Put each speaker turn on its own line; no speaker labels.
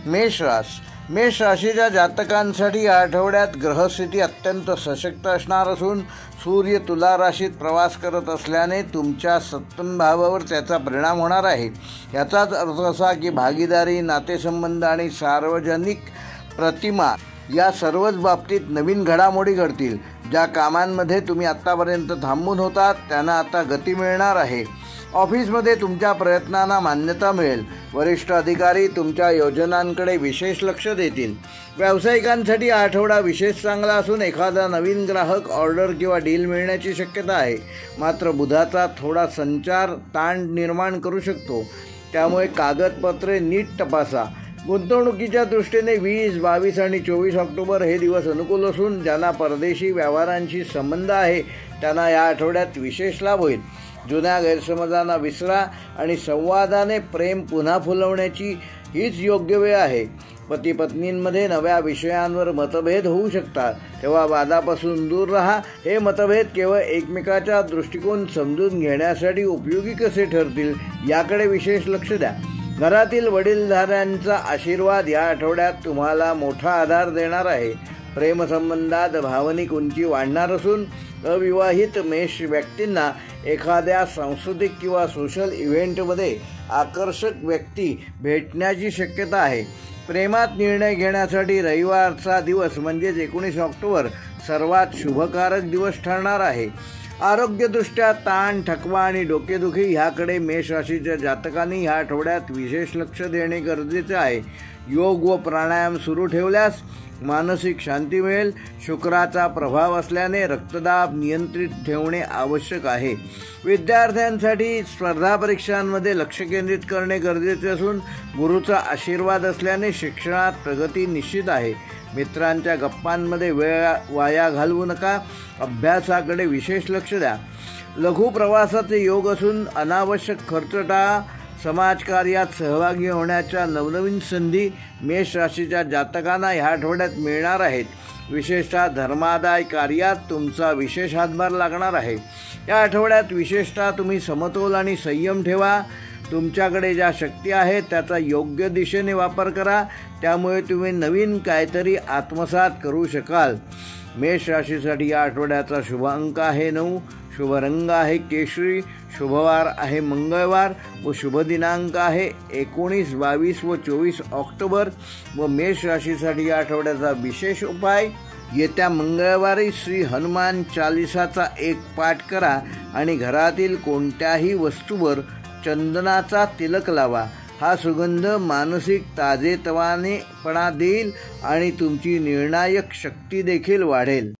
मेष राशीच्या जातकांसाठी या आठवड्यात ग्रहस्थिती अत्यंत सशक्त असणार असून सूर्य तुला राशीत प्रवास करत असल्याने तुमच्या सप्तम भावावर त्याचा परिणाम होणार आहे। याचाच अर्थ असा की भागीदारी, नातेसंबंध आणि सार्वजनिक प्रतिमा या सर्वच बाबतीत नवीन घडामोडी घडतील। ज्या कामांमध्ये तुम्ही आत्तापर्यंत थांबून होतात त्यांना आता गती मिळणार आहे। ऑफिसमध्ये तुमच्या प्रयत्नांना मान्यता मिळेल। वरिष्ठ अधिकारी तुमच्या योजनांकडे विशेष लक्ष देतील। व्यावसायिकांसाठी हा आठवडा विशेष चांगला असून एखादा नवीन ग्राहक, ऑर्डर किंवा डील मिळण्याची शक्यता आहे। मात्र बुधाचा थोडा संचार ताण निर्माण करू शकतो, त्यामुळे कागदपत्रे नीट तपासा। गुंतवणुकीच्या दृष्टीने 20, 22 आणि 24 ऑक्टोबर हे दिवस अनुकूल असून ज्यांना परदेशी व्यवहारांशी संबंध आहे त्यांना या आठवड्यात विशेष लाभ होईल। जुन्या गैरसमजांना विसरा आणि संवादाने प्रेम पुन्हा फुलवण्याची हीच योग्य वेळ आहे। पती पत्नींमध्ये नव्या विषयांवर मतभेद होऊ शकतात, तेव्हा वादापासून दूर राहा। हे मतभेद केवळ एकमेकाचा दृष्टिकोन समजून घेण्यासाठी उपयोगी कसे ठरतील याकडे विशेष लक्ष द्या। घरातील वडीलधाऱ्यांचा आशीर्वाद या आठवड्यात तुम्हाला मोठा आधार देणार आहे। प्रेमसंबंधात भावनिक उंची वाढणार असून अविवाहित मेष व्यक्तींना एखाद्या सांस्कृतिक किंवा सोशल इव्हेंटमध्ये आकर्षक व्यक्ती भेटण्याची शक्यता आहे। प्रेमात निर्णय घेण्यासाठी रविवारचा दिवस म्हणजेच 19 ऑक्टोबर सर्वात शुभकारक दिवस ठरणार आहे। आरोग्यदृष्ट्या ताण, थकवा आणि डोकेदुखी ह्याकडे मेष राशीच्या जातकांनी ह्या आठवड्यात विशेष लक्ष देणे गरजेचे आहे। योग व प्राणायाम सुरू ठेवल्यास मानसिक शांती मिळेल। शुक्राचा प्रभाव असल्याने रक्तदाब नियंत्रित ठेवणे आवश्यक आहे। विद्यार्थ्यांसाठी स्पर्धा परीक्षांमध्ये लक्ष केंद्रित करणे गरजेचे असून गुरुचा आशीर्वाद असल्याने शिक्षणात प्रगती निश्चित आहे। मित्रांच्या गप्पांमध्ये वेळ वाया घालवू नका, अभ्यासाकडे विशेष लक्ष द्या। लघु प्रवासाचे योग असून अनावश्यक खर्च टाळा। समाजकार्यात सहभागी होण्याच्या नवनवीन संधी मेष राशीच्या जातकांना ह्या आठवड्यात मिळणार आहेत। विशेषतः धर्मादाय कार्यात तुमचा विशेष हातभार लागणार आहे। या आठवड्यात विशेषतः तुम्ही समतोल आणि संयम ठेवा। तुमच्याकडे ज्या शक्ती आहेत त्याचा योग्य दिशेने वापर करा, त्यामुळे तुम्ही नवीन काहीतरी आत्मसात करू शकाल। मेष राशीसाठी या आठवड्याचा शुभ अंक आहे 9, शुभ रंग आहे केशरी, शुभवार आहे मंगळवार व शुभ दिनांक आहे 19, 22 व 24 ऑक्टोबर। व मेष राशीसाठी या आठवड्याचा विशेष उपाय, येत्या मंगळवारी श्री हनुमान चालिसाचा एक पाठ करा आणि घरातील कोणत्याही वस्तूवर चंदनाचा तिलक लावा। हा सुगंध मानसिक ताजेतवानेपणा देईल आणि तुमची निर्णायक शक्ती देखील वाढेल।